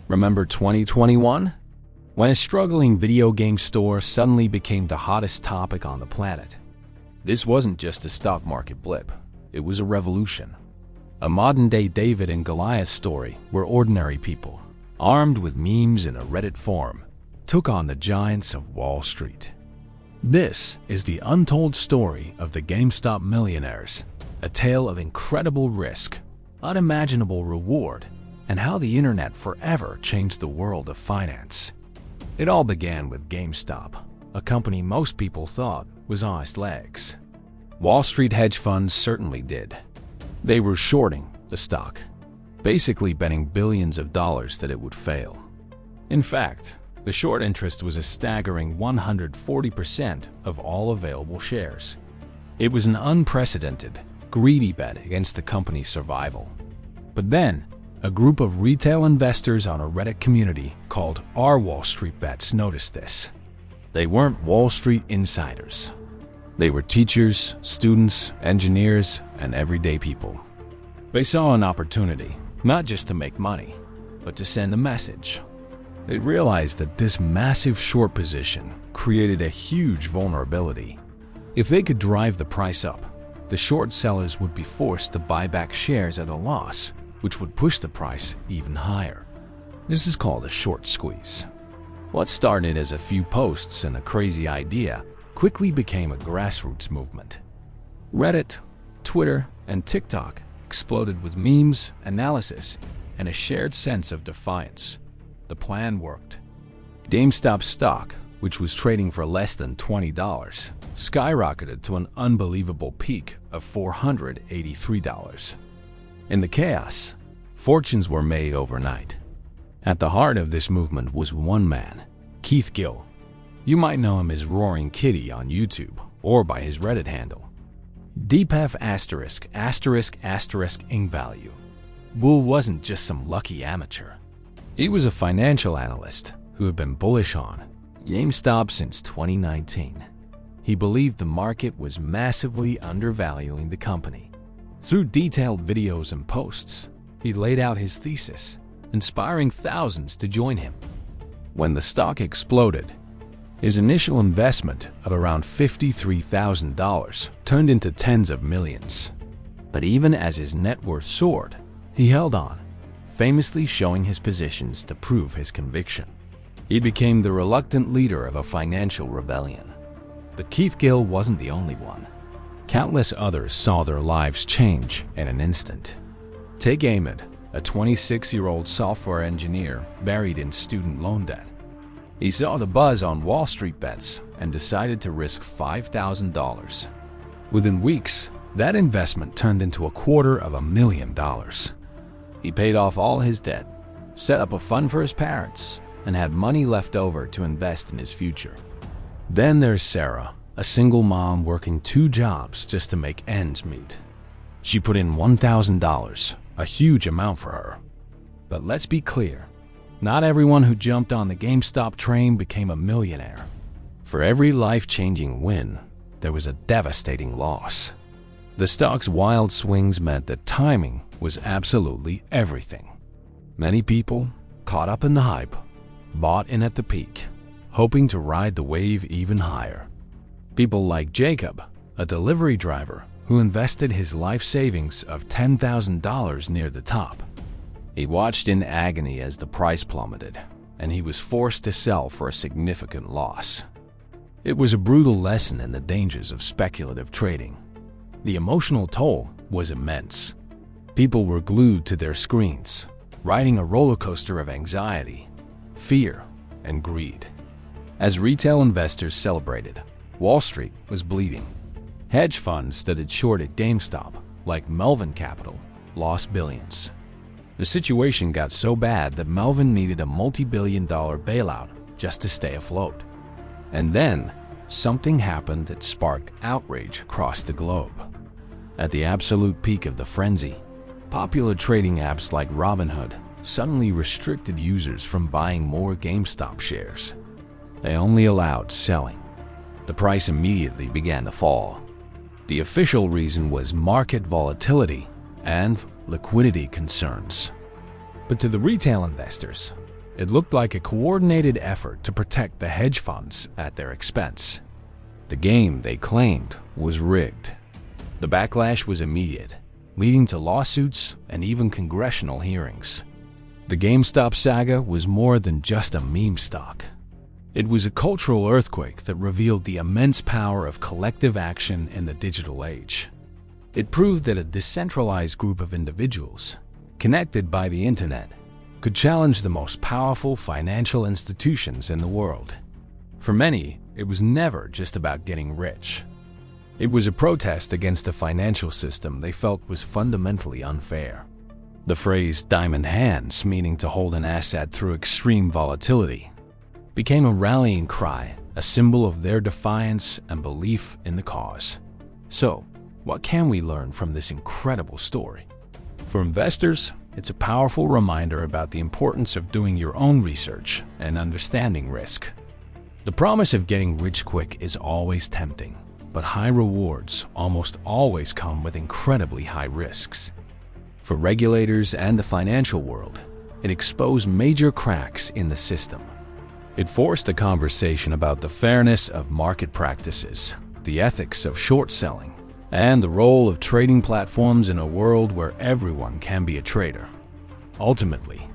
Remember 2021? When a struggling video game store suddenly became the hottest topic on the planet. This wasn't just a stock market blip, it was a revolution. A modern-day David and Goliath story where ordinary people, armed with memes in a Reddit forum, took on the giants of Wall Street. This is the untold story of the GameStop millionaires, a tale of incredible risk, unimaginable reward, and how the internet forever changed the world of finance. It all began with GameStop, a company most people thought was on its legs. Wall Street hedge funds certainly did. They were shorting the stock, basically betting billions of dollars that it would fail. In fact, the short interest was a staggering 140% of all available shares. It was an unprecedented, greedy bet against the company's survival. But then, a group of retail investors on a Reddit community called Our Wall Street Bets noticed this. They weren't Wall Street insiders. They were teachers, students, engineers, and everyday people. They saw an opportunity, not just to make money, but to send a message. They realized that this massive short position created a huge vulnerability. If they could drive the price up, the short sellers would be forced to buy back shares at a loss, which would push the price even higher. This is called a short squeeze. What started as a few posts and a crazy idea quickly became a grassroots movement. Reddit, Twitter, and TikTok exploded with memes, analysis, and a shared sense of defiance. The plan worked. GameStop stock, which was trading for less than $20, skyrocketed to an unbelievable peak of $483. In the chaos, fortunes were made overnight. At the heart of this movement was one man, Keith Gill. You might know him as Roaring Kitty on YouTube or by his Reddit handle, DPEF ***** ing value. Bull wasn't just some lucky amateur. He was a financial analyst who had been bullish on GameStop since 2019. He believed the market was massively undervaluing the company. Through detailed videos and posts, he laid out his thesis, inspiring thousands to join him. When the stock exploded, his initial investment of around $53,000 turned into tens of millions. But even as his net worth soared, he held on, famously showing his positions to prove his conviction. He became the reluctant leader of a financial rebellion. But Keith Gill wasn't the only one. Countless others saw their lives change in an instant. Take Ahmed, a 26-year-old software engineer buried in student loan debt. He saw the buzz on Wall Street bets and decided to risk $5,000. Within weeks, that investment turned into $250,000. He paid off all his debt, set up a fund for his parents, and had money left over to invest in his future. Then there's Sarah, a single mom working 2 jobs just to make ends meet. She put in $1,000, a huge amount for her. But let's be clear, not everyone who jumped on the GameStop train became a millionaire. For every life-changing win, there was a devastating loss. The stock's wild swings meant that timing was absolutely everything. Many people, caught up in the hype, bought in at the peak, hoping to ride the wave even higher. People like Jacob, a delivery driver who invested his life savings of $10,000 near the top. He watched in agony as the price plummeted, and he was forced to sell for a significant loss. It was a brutal lesson in the dangers of speculative trading. The emotional toll was immense. People were glued to their screens, riding a roller coaster of anxiety, fear, and greed. As retail investors celebrated, Wall Street was bleeding. Hedge funds that had shorted GameStop, like Melvin Capital, lost billions. The situation got so bad that Melvin needed a multi-billion-dollar bailout just to stay afloat. And then, something happened that sparked outrage across the globe. At the absolute peak of the frenzy, popular trading apps like Robinhood suddenly restricted users from buying more GameStop shares. They only allowed selling. The price immediately began to fall. The official reason was market volatility and liquidity concerns. But to the retail investors, It looked like a coordinated effort to protect the hedge funds at their expense. The game, they claimed, was rigged. The backlash was immediate, leading to lawsuits and even congressional hearings. The GameStop saga was more than just a meme stock. It was a cultural earthquake that revealed the immense power of collective action in the digital age. It proved that a decentralized group of individuals, connected by the internet, could challenge the most powerful financial institutions in the world. For many, it was never just about getting rich. It was a protest against a financial system they felt was fundamentally unfair. The phrase "diamond hands," meaning to hold an asset through extreme volatility, became a rallying cry, a symbol of their defiance and belief in the cause. So, what can we learn from this incredible story? For investors, it's a powerful reminder about the importance of doing your own research and understanding risk. The promise of getting rich quick is always tempting, but high rewards almost always come with incredibly high risks. For regulators and the financial world, it exposed major cracks in the system. It forced a conversation about the fairness of market practices, the ethics of short selling, and the role of trading platforms in a world where everyone can be a trader. Ultimately,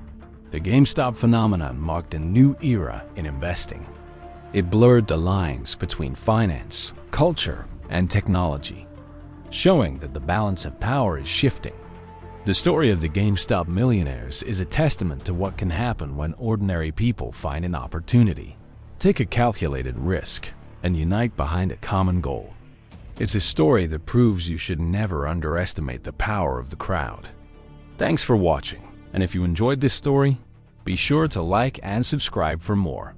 the GameStop phenomenon marked a new era in investing. It blurred the lines between finance, culture, and technology, showing that the balance of power is shifting. The story of the GameStop millionaires is a testament to what can happen when ordinary people find an opportunity, take a calculated risk, and unite behind a common goal. It's a story that proves you should never underestimate the power of the crowd. Thanks for watching, and if you enjoyed this story, be sure to like and subscribe for more.